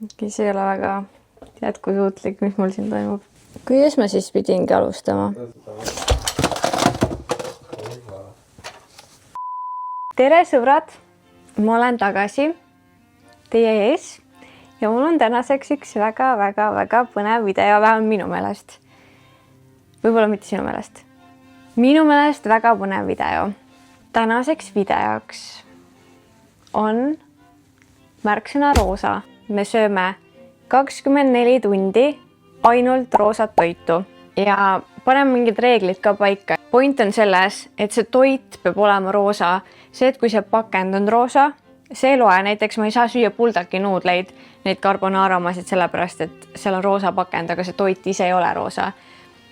See ei ole väga jätkusuutlik, mis mul siin toimub. Kuidas ma siis pidingi alustama? Tere sõbrad! Ma olen tagasi teie ees ja mul on tänaseks üks väga põnev video, vähemalt minu meelest. Võib-olla mitte sinu meelest. Minu meelest väga põnev video. Tänaseks videoks on märksõna roosa. Me sööme 24 tundi ainult roosat toitu ja paneme mingid reeglid ka paika. Point on selles, et see toit peab olema roosa. See, et kui see pakend on roosa, see ei loe. Näiteks ma ei saa süüa puldaki nuudleid, neid carbonaramasid sellepärast, et seal on roosa pakend, aga see toit ise ei ole roosa.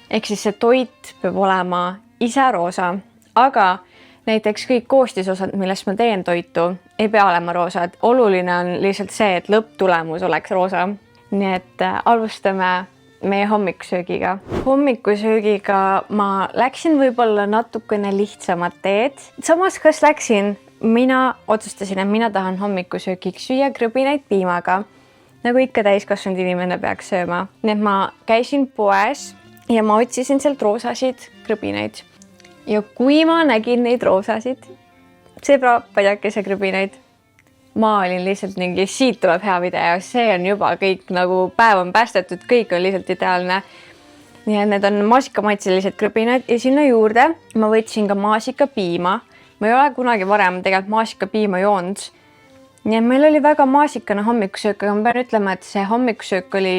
Ehk siis see toit peab olema ise roosa, aga näiteks kõik koostisosad, millest ma teen toitu, ei pea olema roosa. Oluline on lihtsalt see, et lõpptulemus oleks roosa. Nii et alustame meie hommikusöögiga. Hommikusöögiga ma läksin võib-olla natukene lihtsamat teed. Samas, kas läksin? Mina otsustasin, et mina tahan hommikusöögiks süüa krõbinaid piimaga. Nagu ikka täiskasvanud inimene peaks sööma. Nii et ma käisin poes ja ma otsisin sealt roosasid krõbinaid. Ja kui ma nägin neid roosasid, padjakese krõbinaid, ma olin lihtsalt mingi, siit tuleb hea video, see on juba kõik, nagu päev on päästetud, kõik on lihtsalt ideaalne. Nii et need on maasikamaitselised krõbinad ja sinna juurde ma võtsin ka maasikapiima. Ma ei ole kunagi varem tegelikult maasikapiima joonud. Nii et meil oli väga maasikane hommikusöök, aga ma pean ütlema, et see hommikusöök oli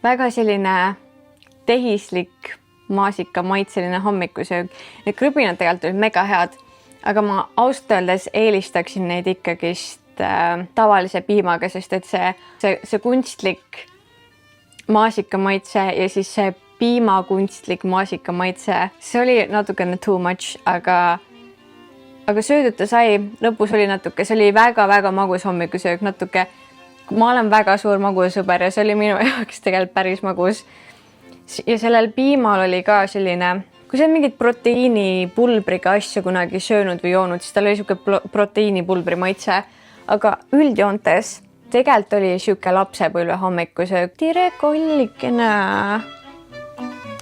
väga selline tehislik maasikamaitseline hommikusöök. Need krõbinad tegelikult olid mega head. Aga ma ausalt öeldes eelistaksin neid ikkagist tavalise piimaga, sest et see kunstlik maasikamaitse ja siis see piima kunstlik maasikamaitse, see oli natukene too much, aga söödud ta sai, lõpus oli natuke, see oli väga magus hommikusöök, natuke, ma olen väga suur magusõber ja see oli minu jaoks tegelikult päris magus. Ja sellel piimal oli ka selline, kui sa mingit proteiinipulbriga asju kunagi söönud või joonud, siis tal oli siuke proteiinipulbri maitse. Aga üldjoontes tegelikult oli siuke lapsepõlve hommikusöök. Tere kollikene!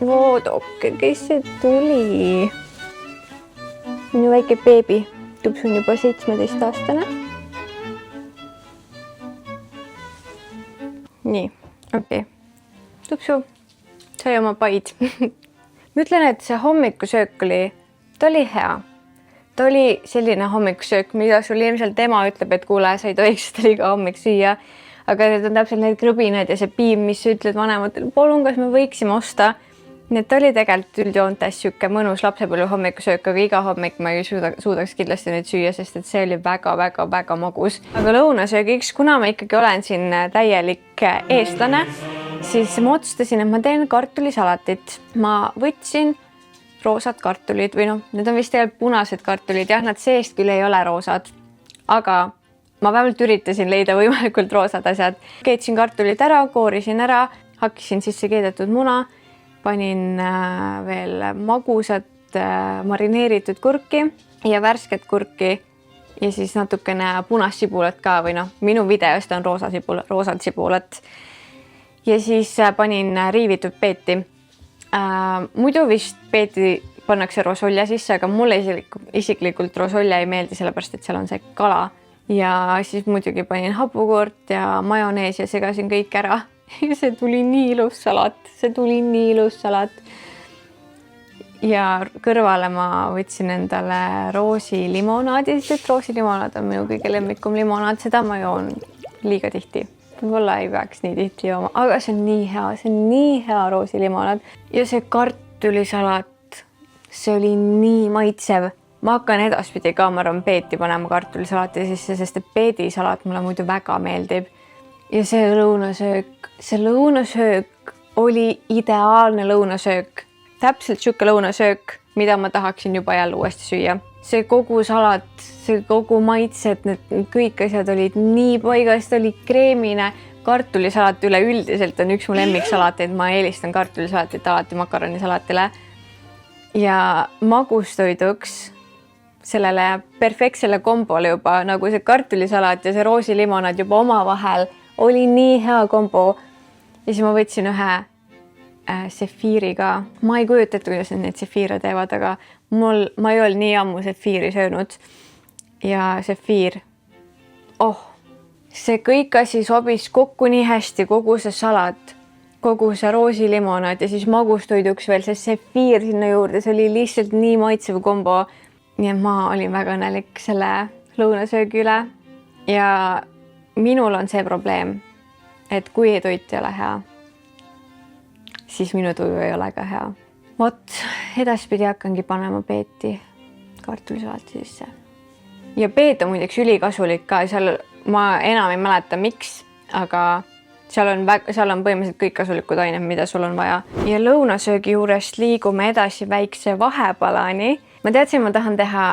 Voodokke, kes see tuli? Minu väike beebi, Tupsu on juba 17-aastane. Nii, okei. Tupsu, sai oma paid. Ma ütlen, et see hommikusöök ta oli hea. Ta oli selline hommikusöök, mida sul ilmselt ema ütleb, et kuule, sa ei tohiks seda liiga hommik süüa. Aga need on täpselt need krõbinad ja see piim, mis ütled vanematel, palun, kas me võiksime osta. Need oli tegelikult üldjoontes siuke mõnus lapsepõlve hommikusöök, aga iga hommik ma ei suudaks kindlasti neid süüa, sest et see oli väga magus. Aga lõunasöögiks, kuna ma ikkagi olen siin täielik eestlane, siis ma otsustasin, et ma teen kartulisalatit. Ma võtsin roosad kartulid või need on vist tegelikult punased kartulid. Jah, nad seest küll ei ole roosad, aga ma vähemalt üritasin leida võimalikult roosad asjad. Keetsin kartulid ära, koorisin ära, hakkisin sisse keedetud muna, panin veel magusat marineeritud kurki ja värsket kurki ja siis natukene punast sibulat ka või minu videost on roosad sibulat. Ja siis panin riivitud peeti. Muidu vist peeti pannakse rosolja sisse, aga mulle isiklikult rosolja ei meeldi, sellepärast et seal on see kala. Ja siis muidugi panin hapukoort ja majonees ja segasin kõik ära. See tuli nii ilus salat. Ja kõrvale ma võtsin endale roosilimonaadi, sest et roosilimonaad on minu kõige lemmikum limonaad. Seda ma joon liiga tihti. Võib-olla ei peaks nii tihti jooma, aga see on nii hea roosilimonaad. Ja see kartulisalat, see oli nii maitsev. Ma hakkan edaspidi ka, ma arvan, peeti panema kartulisalati sisse, sest et peedisalat mulle muidu väga meeldib. Ja see lõunasöök oli ideaalne lõunasöök. Täpselt siuke lõunasöök, mida ma tahaksin juba jälle uuesti süüa. See kogu salat, see kogu maitsed, need kõik asjad olid nii paigas, ta oli kreemine. Kartulisalat üleüldiselt on üks mu lemmiksalateid, ma eelistan kartulisalatit alati makaronisalatile. Ja magustoiduks sellele perfektsele kombole juba, nagu see kartulisalat ja see roosilimonaad juba omavahel oli nii hea kombo. Ja siis ma võtsin ühe sefiiriga. Ma ei kujuta ette, kuidas need sefiire teevad, aga ma ei olnud nii ammu sefiiri söönud. Ja sefiir, see kõik asi sobis kokku nii hästi, kogu see salat, kogu see roosilimonaad ja siis magustoiduks veel see sefiir sinna juurde. See oli lihtsalt nii maitsev kombo. Nii et ma olin väga õnnelik selle lõunasöögi üle. Ja minul on see probleem, et kui toit ei ole hea, siis minu tuju ei ole ka hea. Vot, edaspidi hakkangi panema peeti kartulisalati sisse. Ja peet on muideks ülikasulik ka, seal ma enam ei mäleta miks, aga seal on põhimõtteliselt kõik kasulikud ained, mida sul on vaja. Ja lõunasöögi juurest liigume edasi väikse vahepalani. Ma teadsin, ma tahan teha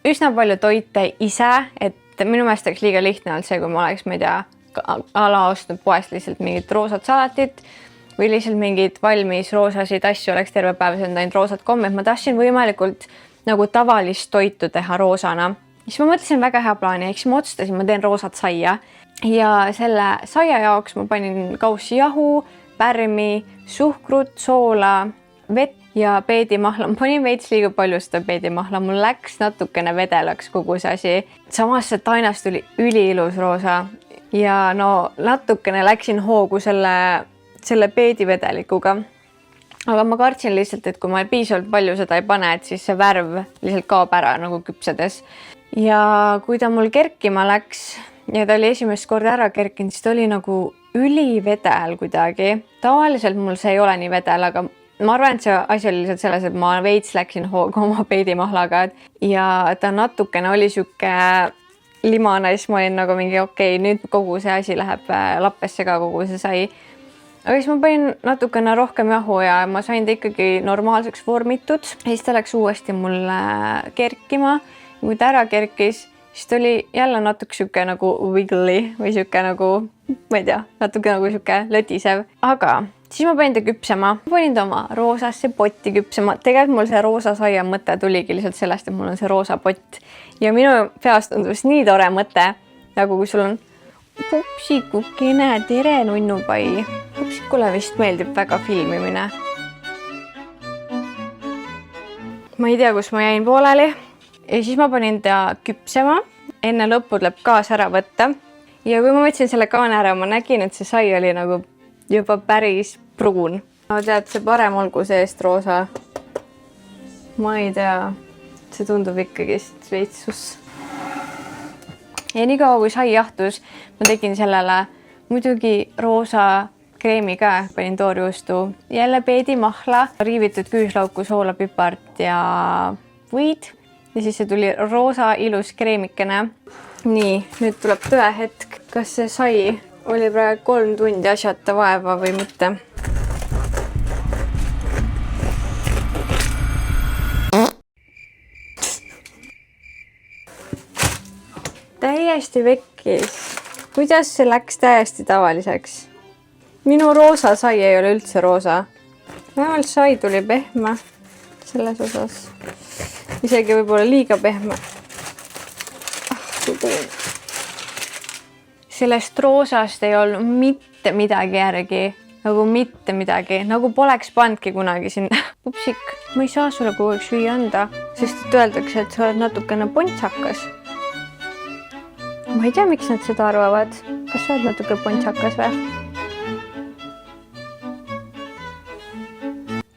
üsna palju toite ise, et minu meelest oleks liiga lihtne olnud see, kui ma oleks, ma ei tea, ostnud poest lihtsalt mingit roosat salatit või lihtsalt mingid valmis roosasid asju oleks terve päev söönud ainult roosat kommet. Ma tahtsin võimalikult nagu tavalist toitu teha roosana. Siis ma mõtlesin väga hea plaani, eks ma otsustasin, ma teen roosat saia ja selle saia jaoks ma panin kaussi jahu, pärmi, suhkrut, soola, vett ja peedimahla. Ma panin veits liiga palju seda peedimahla, mul läks natukene vedelaks kogu see asi. Samas see tainast tuli üliilus roosa ja no natukene läksin hoogu selle peedivedelikuga. Aga ma kartsin lihtsalt, et kui ma piisavalt palju seda ei pane, et siis see värv lihtsalt kaob ära nagu küpsedes. Ja kui ta mul kerkima läks ja ta oli esimest korda ära kerkinud, siis ta oli nagu ülivedel kuidagi. Tavaliselt mul see ei ole nii vedel, aga ma arvan, et see asi oli lihtsalt selles, et ma veits läksin hoogu oma peedimahlaga ja ta natukene oli siuke limane, siis ma olin nagu mingi okei, nüüd kogu see asi läheb lappesse ka, kogu see sai. Aga siis ma panin natukene rohkem jahu ja ma sain ta ikkagi normaalseks vormitud. Siis ta läks uuesti mulle kerkima. Kui ta ära kerkis, siis ta oli jälle natuke siuke nagu wiggly või siuke nagu, ma ei tea, natuke nagu siuke lötisev. Aga siis ma panin ta küpsema. Ma panin ta oma roosasse potti küpsema. Tegelikult mul see roosa saia mõte tuligi lihtsalt sellest, et mul on see roosa pott. Ja minu peast tundus nii tore mõte, nagu kui sul on pupsikukene, tere nunnupai. Pupsikule vist meeldib väga filmimine. Ma ei tea, kus ma jäin pooleli. Ja siis ma panin ta küpsema. Enne lõppu tuleb gaas ära võtta. Ja kui ma võtsin selle kaane ära, ma nägin, et see sai oli nagu juba päris pruun. No tead, see parem olgu seest roosa. Ma ei tea, see tundub ikkagi veitsus. Ja nii kaua, kui sai jahtus, ma tegin sellele muidugi roosa kreemi ka, panin toorjuustu, jälle peedimahla, riivitud küüslauku, soola, pipart ja võid. Ja siis see tuli roosa ilus kreemikene. Nii, nüüd tuleb tõehetk. Kas see sai oli praegu 3 tundi asjata vaeva või mitte? Täiesti vekkis. Kuidas see läks täiesti tavaliseks? Minu roosa sai ei ole üldse roosa. Vähemalt sai tuli pehme selles osas. Isegi võib-olla liiga pehme. Sellest roosast ei olnud mitte midagi järgi. Nagu mitte midagi. Nagu poleks pandki kunagi sinna. Pupsik, ma ei saa sulle kogu aeg süüa anda, sest et öeldakse, et sa oled natukene pontsakas. Ma ei tea, miks nad seda arvavad. Kas sa oled natuke pontsakas või?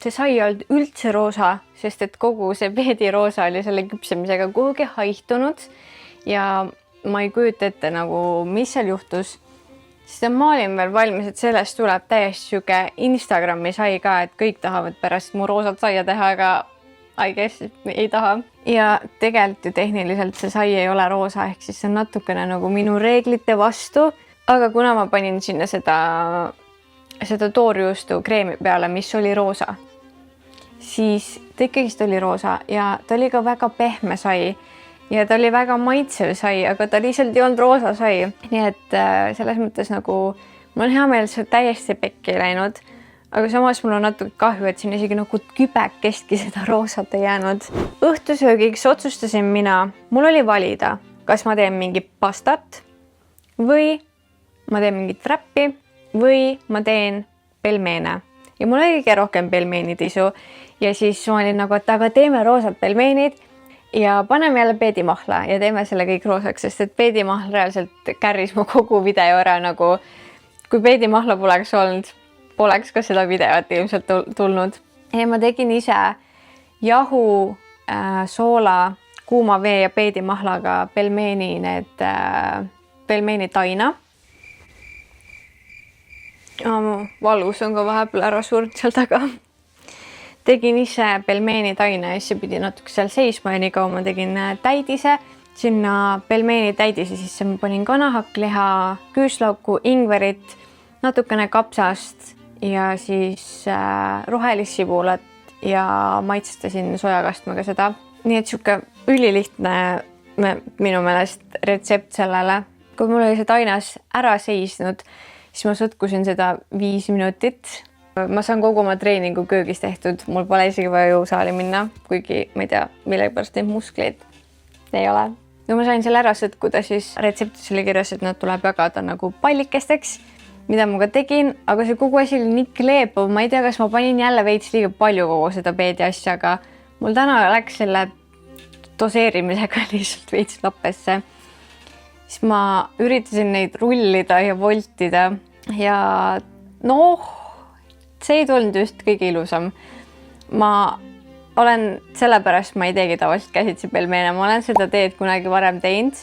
See sai olnud üldse roosa, sest et kogu see peediroosa oli selle küpsemisega kuhugi haihtunud ja ma ei kujuta ette nagu, mis seal juhtus. Sest ma olin veel valmis, et sellest tuleb täiesti siuke Instagrami sai ka, et kõik tahavad pärast mu roosat saia teha, aga I guess ei taha. Ja tegelikult ju tehniliselt see sai ei ole roosa, ehk siis see on natukene nagu minu reeglite vastu. Aga kuna ma panin sinna seda toorjuustu kreemi peale, mis oli roosa, siis ta ikkagist oli roosa ja ta oli ka väga pehme sai ja ta oli väga maitsev sai, aga ta lihtsalt ei olnud roosa sai. Nii et selles mõttes nagu mul on hea meel, et see täiesti pekki ei läinud, aga samas mul on natuke kahju, et siin isegi nagu kübekestki seda roosat ei jäänud. Õhtusöögiks otsustasin mul oli valida, kas ma teen mingi pastat või ma teen mingit wrappi või ma teen pelmeene ja mul oli kõige rohkem pelmeenitisu ja siis ma olin nagu, et aga teeme roosad pelmeenid ja paneme jälle peedimahla ja teeme selle kõik roosaks, sest et peedimahl reaalselt kärris mu kogu video ära nagu, kui peedimahla poleks olnud, poleks ka seda videot ilmselt tulnud. Ja ma tegin ise jahu, soola, kuuma vee ja peedimahlaga pelmeeni, need pelmeeni taina. Valus on ka vahepeal ära surnud seal taga. Tegin ise pelmeeni taina ja siis pidi natuke seal seisma ja nii kaua ma tegin täidise. Sinna pelmeeni täidise sisse ma panin kanahakkliha, küüslauku, ingverit, natukene kapsast ja siis rohelist sibulat ja maitstasin sojakastmega seda. Nii et siuke ülilihtne minu meelest retsept sellele. Kui mul oli see tainas ära seisnud, siis ma sõtkusin seda 5 minutit. Ma saan kogu oma treeningu köögis tehtud. Mul pole isegi vaja jõusaali minna, kuigi ma ei tea, millegipärast neid muskleid ei ole. Kui ma sain selle ära sõtkuda, siis retseptis oli kirjas, et nad tuleb jagada nagu pallikesteks, mida ma ka tegin, aga see kogu asi oli nii kleepav. Ma ei tea, kas ma panin jälle veits liiga palju kogu seda peedi asja, aga mul täna läks selle doseerimisega lihtsalt veits lappesse. Siis ma üritasin neid rullida ja voltida ja noh, see ei tulnud just kõige ilusam. Ma olen sellepärast, ma ei teegi tavaliselt käsitsi pelmeene. Ma olen seda teed kunagi varem teinud,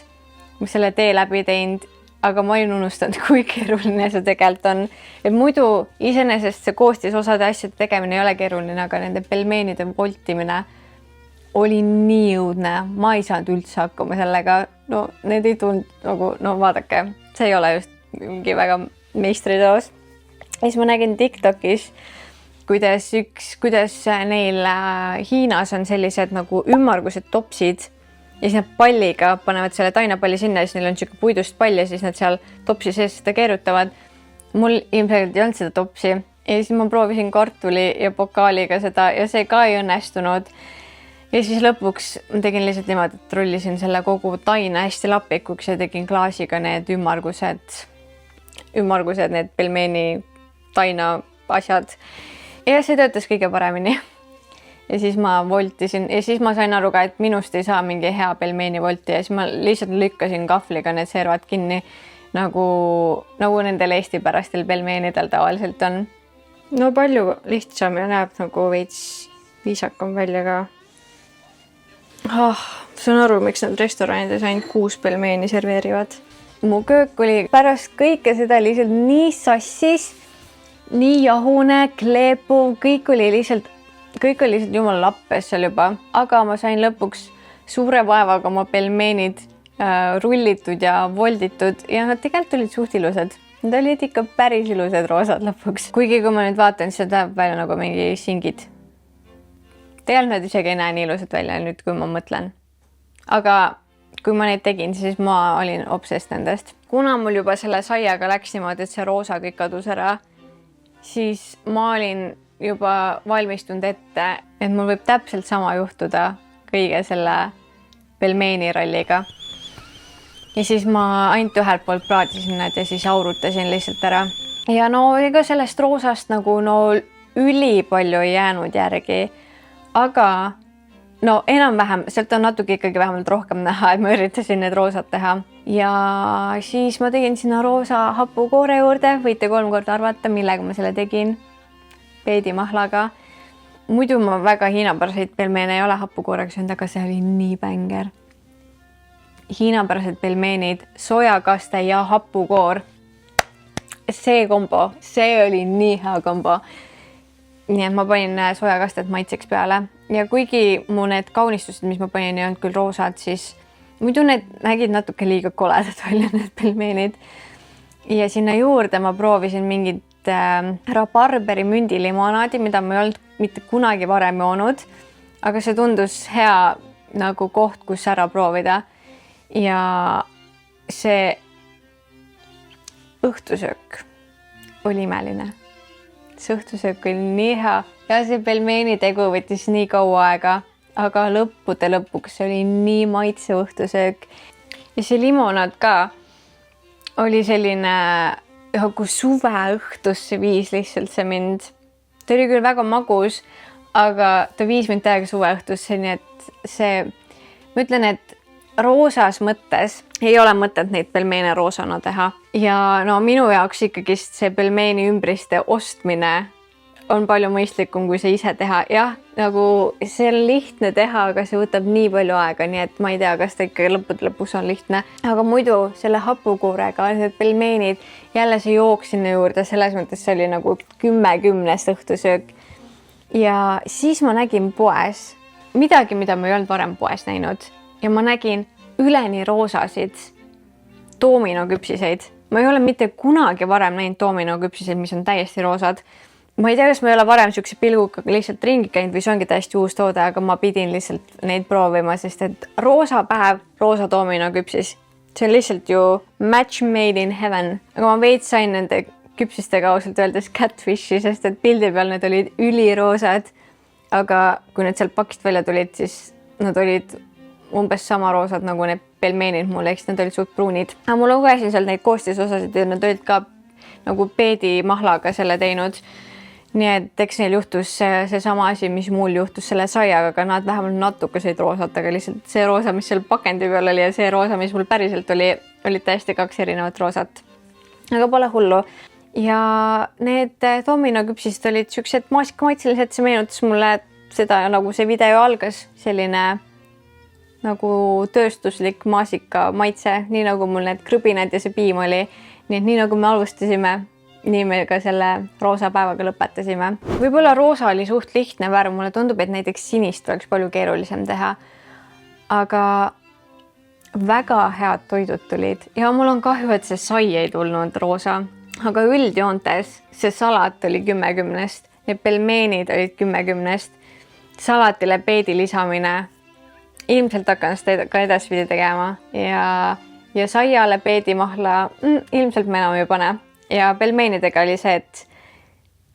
ma selle tee läbi teinud, aga ma olin unustanud, kui keeruline see tegelikult on. Et muidu iseenesest see koostisosade asjade tegemine ei ole keeruline, aga nende pelmeenide voltimine oli nii õudne. Ma ei saanud üldse hakkama sellega. No need ei tulnud nagu, no vaadake, see ei ole just mingi väga meistriteos. Ja siis ma nägin TikTokis, kuidas neil Hiinas on sellised nagu ümmargused topsid ja siis nad palliga panevad selle tainapalli sinna ja siis neil on siuke puidust pall ja siis nad seal topsi sees seda keerutavad. Mul ilmselt ei olnud seda topsi ja siis ma proovisin kartuli ja pokaaliga seda ja see ka ei õnnestunud. Ja siis lõpuks tegin lihtsalt niimoodi, et rullisin selle kogu taina hästi lapikuks ja tegin klaasiga need ümmargused need pelmeeni taina asjad. Ja see töötas kõige paremini. Ja siis ma voltisin ja siis ma sain aru ka, et minust ei saa mingi hea pelmeeni volti ja siis ma lihtsalt lükkasin kahvliga need servad kinni, nagu nendel eestipärastel pelmeenidel tavaliselt on. No palju lihtsam ja näeb nagu veits viisakam välja ka. Saan aru, miks nad restoranides ainult 6 pelmeeni serveerivad. Mu köök oli pärast kõike seda lihtsalt nii sassis, nii jahune, kleepuv, kõik oli lihtsalt jumal lappes seal juba, aga ma sain lõpuks suure vaevaga oma pelmeenid rullitud ja volditud ja nad tegelikult olid suht ilusad. Nad olid ikka päris ilusad roosad lõpuks. Kuigi kui ma nüüd vaatan, siis seda välja nagu mingi singid. Tegelikult nad isegi ei näe nii ilusad välja nüüd, kui ma mõtlen. Aga kui ma neid tegin, siis ma olin obsessed nendest. Kuna mul juba selle saiaga läks niimoodi, et see roosa kõik kadus ära, siis ma olin juba valmistunud ette, et mul võib täpselt sama juhtuda kõige selle pelmeeni rolliga. Ja siis ma ainult ühelt poolt praadisin need ja siis aurutasin lihtsalt ära. Ja no ega sellest roosast nagu üli palju ei jäänud järgi, aga no enam-vähem, sealt on natuke ikkagi vähemalt rohkem näha, et ma üritasin need roosad teha. Ja siis ma tegin sinna roosa hapukoore juurde, võite 3 korda arvata, millega ma selle tegin. Peedimahlaga. Muidu ma väga hiinapäraseid pelmeene ei ole hapukoorega söönud, aga see oli nii bänger. Hiinapärased pelmeenid, sojakaste ja hapukoor. See kombo, see oli nii hea kombo. Nii et ma panin sojakastet maitseks peale. Ja kuigi mu need kaunistused, mis ma panin, ei olnud küll roosad, siis muidu need nägid natuke liiga koledad välja, need pelmeenid. Ja sinna juurde ma proovisin mingit rabarberi mündilimonaadi, mida ma ei olnud mitte kunagi varem joonud, aga see tundus hea nagu koht, kus ära proovida. Ja see õhtusöök oli imeline. See õhtusöök oli nii hea ja see pelmeeni tegu võttis nii kaua aega, aga lõppude lõpuks oli nii maitsev õhtusöök. Ja see limonaad ka oli selline nagu suveõhtusse viis lihtsalt see mind. Ta oli küll väga magus, aga ta viis mind täiega suveõhtusse, nii et see, ma ütlen, et roosas mõttes ei ole mõtet neid pelmeene roosana teha. Ja no minu jaoks ikkagist see pelmeeni ümbriste ostmine on palju mõistlikum, kui see ise teha. Jah, nagu see on lihtne teha, aga see võtab nii palju aega, nii et ma ei tea, kas ta ikkagi lõpus on lihtne. Aga muidu selle hapukuurega, need pelmeenid, jälle see jook sinna juurde, selles mõttes see oli nagu 10-10 õhtusöök. Ja siis ma nägin poes midagi, mida ma ei olnud varem poes näinud. Ja ma nägin üleni roosasid doominoküpsiseid. Ma ei ole mitte kunagi varem näinud doominoküpsiseid, mis on täiesti roosad. Ma ei tea, kas ma ei ole varem siukse pilguga lihtsalt ringi käinud või see ongi täiesti uus toode, aga ma pidin lihtsalt neid proovima, sest et roosa päev, roosa doominoküpsis. See on lihtsalt ju match made in heaven. Aga ma veits sain nende küpsistega ausalt öeldes catfishi, sest et pildi peal need olid üliroosad. Aga kui need sealt pakist välja tulid, siis nad olid umbes sama roosad nagu need pelmeenid mulle, eks need olid suht pruunid. Aga ma lugesin seal neid koostisosasid ja nad olid ka nagu peedimahlaga selle teinud. Nii et eks neil juhtus seesama asi, mis mul juhtus selle saiaga, aga nad vähemalt natukeseid roosad, aga lihtsalt see roosa, mis seal pakendi peal oli ja see roosa, mis mul päriselt olid täiesti 2 erinevat roosat. Aga pole hullu. Ja need doominoküpsised olid siuksed maasikamaitselised, see meenutas mulle seda, nagu see video algas, selline nagu tööstuslik maasika maitse, nii nagu mul need krõbinad ja see piim oli. Nii et nii nagu me alustasime, nii me ka selle roosa päevaga lõpetasime. Võib-olla roosa oli suht lihtne värv, mulle tundub, et näiteks sinist oleks palju keerulisem teha. Aga väga head toidud tulid ja mul on kahju, et see sai ei tulnud roosa. Aga üldjoontes see salat oli 10-10, need pelmeenid olid 10-10, salatile peedi lisamine. Ilmselt hakkan seda ka edaspidi tegema ja saiale peedimahla ilmselt me enam ei pane. Ja pelmeenidega oli see, et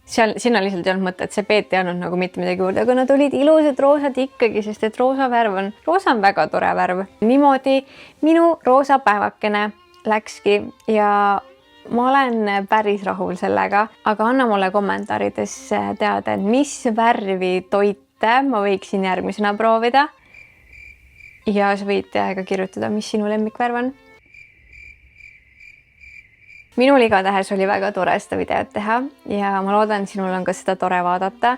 sinna lihtsalt ei olnud mõtet, see peet ei andnud nagu mitte midagi juurde, aga nad olid ilusad roosad ikkagi, sest et roosa on väga tore värv. Niimoodi minu roosa päevakene läkski ja ma olen päris rahul sellega, aga anna mulle kommentaarides teada, et mis värvi toite ma võiksin järgmisena proovida. Ja sa võid ka kirjutada, mis sinu lemmikvärv on. Minul igatahes oli väga tore seda videot teha ja ma loodan, sinul on ka seda tore vaadata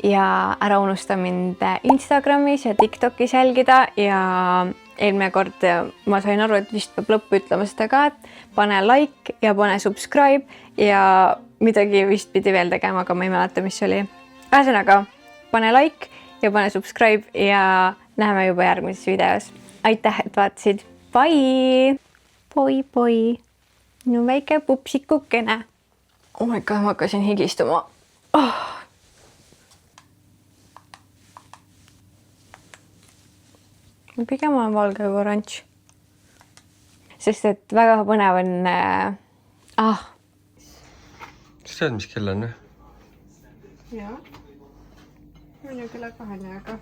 ja ära unusta mind Instagramis ja TikTokis jälgida ja eelmine kord ma sain aru, et vist peab lõppu ütlema seda ka, et pane like ja pane subscribe ja midagi vist pidi veel tegema, aga ma ei mäleta, mis oli. Ühesõnaga, pane like ja pane subscribe ja näeme juba järgmises videos. Aitäh, et vaatasid. Bye! Poi! No väike pupsikukene. Oh my god, ma hakkasin higistuma. Pigem on valge kui oranž. Sest et väga põnev on... Kas tead, mis kell on? Jaa. On ju kella 2 aega.